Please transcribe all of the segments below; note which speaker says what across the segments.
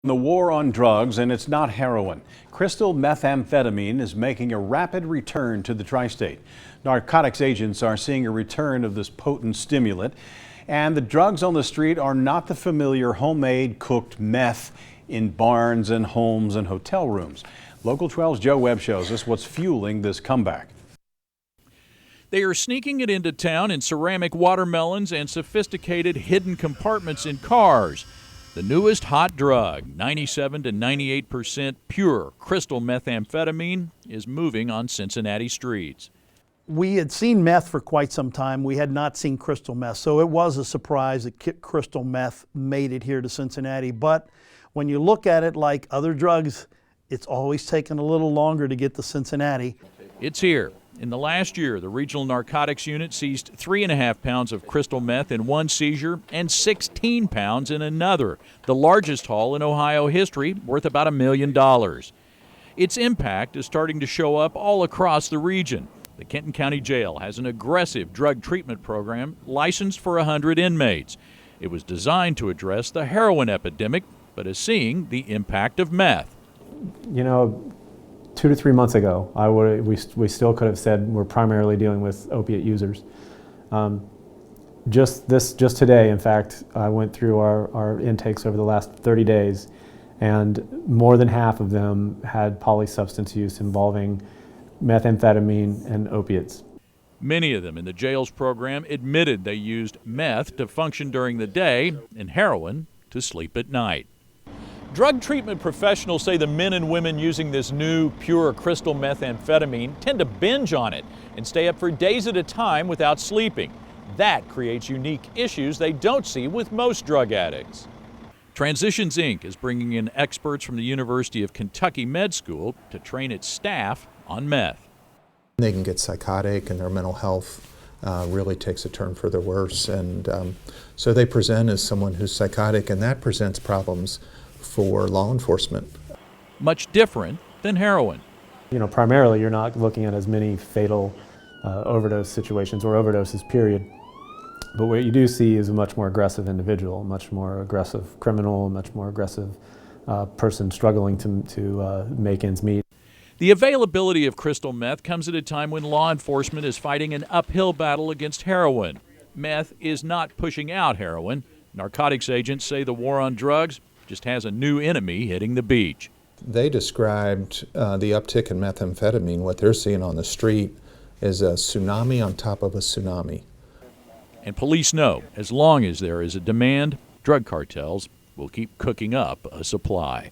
Speaker 1: The war on drugs, and it's not heroin. Crystal methamphetamine is making a rapid return to the tri-state. Narcotics agents are seeing a return of this potent stimulant, and the drugs on the street are not the familiar homemade cooked meth in barns and homes and hotel rooms. Local 12's Joe Webb shows us what's fueling this comeback.
Speaker 2: They are sneaking it into town in ceramic watermelons and sophisticated hidden compartments in cars. The newest hot drug, 97 to 98% pure crystal methamphetamine, is moving on Cincinnati streets.
Speaker 3: We had seen meth for quite some time. We had not seen crystal meth, so it was a surprise that crystal meth made it here to Cincinnati. But when you look at it like other drugs, it's always taken a little longer to get to Cincinnati.
Speaker 2: It's here. In the last year, the Regional Narcotics Unit seized 3.5 pounds of crystal meth in one seizure and 16 pounds in another, the largest haul in Ohio history, worth about $1 million. Its impact is starting to show up all across the region. The Kenton County Jail has an aggressive drug treatment program licensed for 100 inmates. It was designed to address the heroin epidemic, but is seeing the impact of meth.
Speaker 4: You know, 2 to 3 months ago, we still could have said we're primarily dealing with opiate users. Just today, in fact, I went through our intakes over the last 30 days, and more than half of them had polysubstance use involving methamphetamine and opiates.
Speaker 2: Many of them in the jail's program admitted they used meth to function during the day and heroin to sleep at night. Drug treatment professionals say the men and women using this new, pure crystal methamphetamine tend to binge on it and stay up for days at a time without sleeping. That creates unique issues they don't see with most drug addicts. Transitions, Inc. is bringing in experts from the University of Kentucky Med School to train its staff on meth.
Speaker 5: They can get psychotic and their mental health really takes a turn for the worse. And so they present as someone who's psychotic, and that presents problems for law enforcement.
Speaker 2: Much different than heroin.
Speaker 4: You know, primarily you're not looking at as many fatal overdose situations or overdoses, period. But what you do see is a much more aggressive individual, much more aggressive criminal, much more aggressive person struggling to make ends meet.
Speaker 2: The availability of crystal meth comes at a time when law enforcement is fighting an uphill battle against heroin. Meth is not pushing out heroin. Narcotics agents say the war on drugs just has a new enemy hitting the beach.
Speaker 5: They described the uptick in methamphetamine. What they're seeing on the street is a tsunami on top of a tsunami.
Speaker 2: And police know as long as there is a demand, drug cartels will keep cooking up a supply.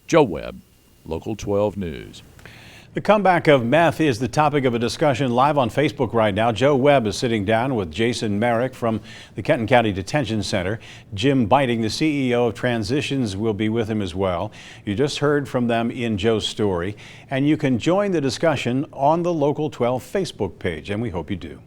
Speaker 2: Joe Webb, Local 12 News.
Speaker 1: The comeback of meth is the topic of a discussion live on Facebook right now. Joe Webb is sitting down with Jason Merrick from the Kenton County Detention Center. Jim Biting, the CEO of Transitions, will be with him as well. You just heard from them in Joe's story, and you can join the discussion on the Local 12 Facebook page, and we hope you do.